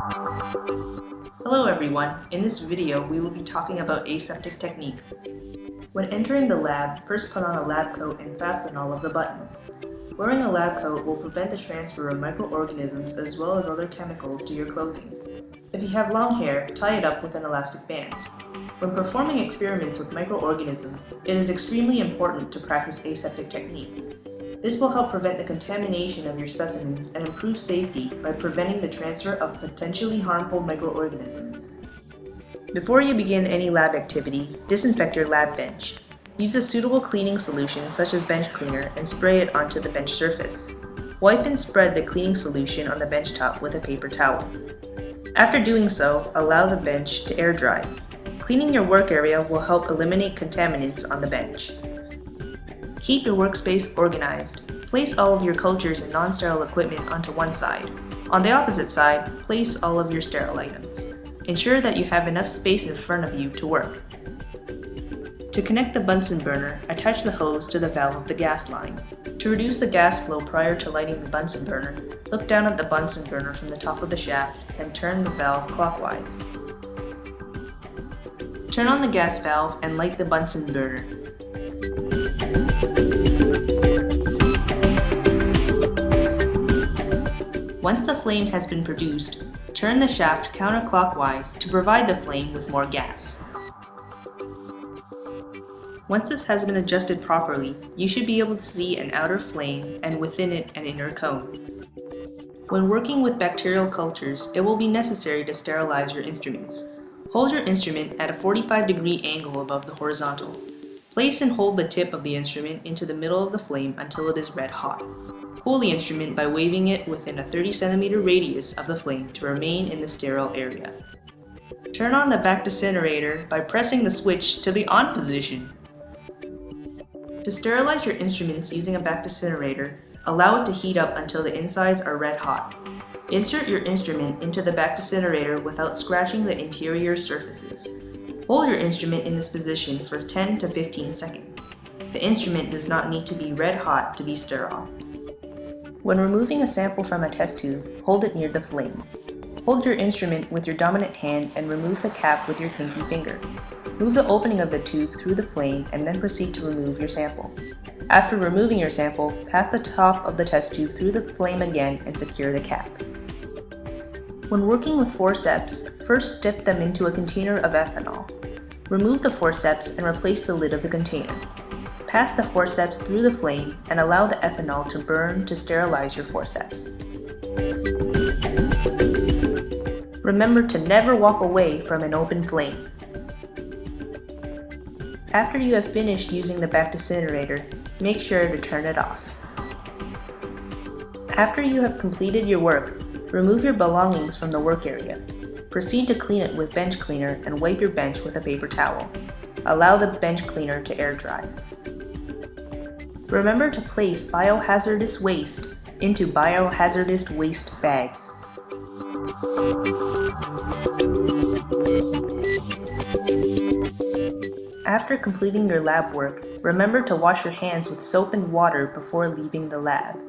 Hello everyone, in this video we will be talking about aseptic technique. When entering the lab, first put on a lab coat and fasten all of the buttons. Wearing a lab coat will prevent the transfer of microorganisms as well as other chemicals to your clothing. If you have long hair, tie it up with an elastic band. When performing experiments with microorganisms, it is extremely important to practice aseptic technique. This will help prevent the contamination of your specimens and improve safety by preventing the transfer of potentially harmful microorganisms. Before you begin any lab activity, disinfect your lab bench. Use a suitable cleaning solution such as bench cleaner and spray it onto the bench surface. Wipe and spread the cleaning solution on the bench top with a paper towel. After doing so, allow the bench to air dry. Cleaning your work area will help eliminate contaminants on the bench. Keep your workspace organized. Place all of your cultures and non-sterile equipment onto one side. On the opposite side, place all of your sterile items. Ensure that you have enough space in front of you to work. To connect the Bunsen burner, attach the hose to the valve of the gas line. To reduce the gas flow prior to lighting the Bunsen burner, look down at the Bunsen burner from the top of the shaft and turn the valve clockwise. Turn on the gas valve and light the Bunsen burner. Once the flame has been produced, turn the shaft counterclockwise to provide the flame with more gas. Once this has been adjusted properly, you should be able to see an outer flame and within it an inner cone. When working with bacterial cultures, it will be necessary to sterilize your instruments. Hold your instrument at a 45-degree angle above the horizontal. Place and hold the tip of the instrument into the middle of the flame until it is red hot. Cool the instrument by waving it within a 30-centimeter radius of the flame to remain in the sterile area. Turn on the back decinerator by pressing the switch to the on position. To sterilize your instruments using a back decinerator, allow it to heat up until the insides are red hot. Insert your instrument into the back decinerator without scratching the interior surfaces. Hold your instrument in this position for 10 to 15 seconds. The instrument does not need to be red hot to be sterile. When removing a sample from a test tube, hold it near the flame. Hold your instrument with your dominant hand and remove the cap with your pinky finger. Move the opening of the tube through the flame and then proceed to remove your sample. After removing your sample, pass the top of the test tube through the flame again and secure the cap. When working with forceps, first dip them into a container of ethanol. Remove the forceps and replace the lid of the container. Pass the forceps through the flame and allow the ethanol to burn to sterilize your forceps. Remember to never walk away from an open flame. After you have finished using the back decinerator, make sure to turn it off. After you have completed your work, remove your belongings from the work area. Proceed to clean it with bench cleaner and wipe your bench with a paper towel. Allow the bench cleaner to air dry. Remember to place biohazardous waste into biohazardous waste bags. After completing your lab work, remember to wash your hands with soap and water before leaving the lab.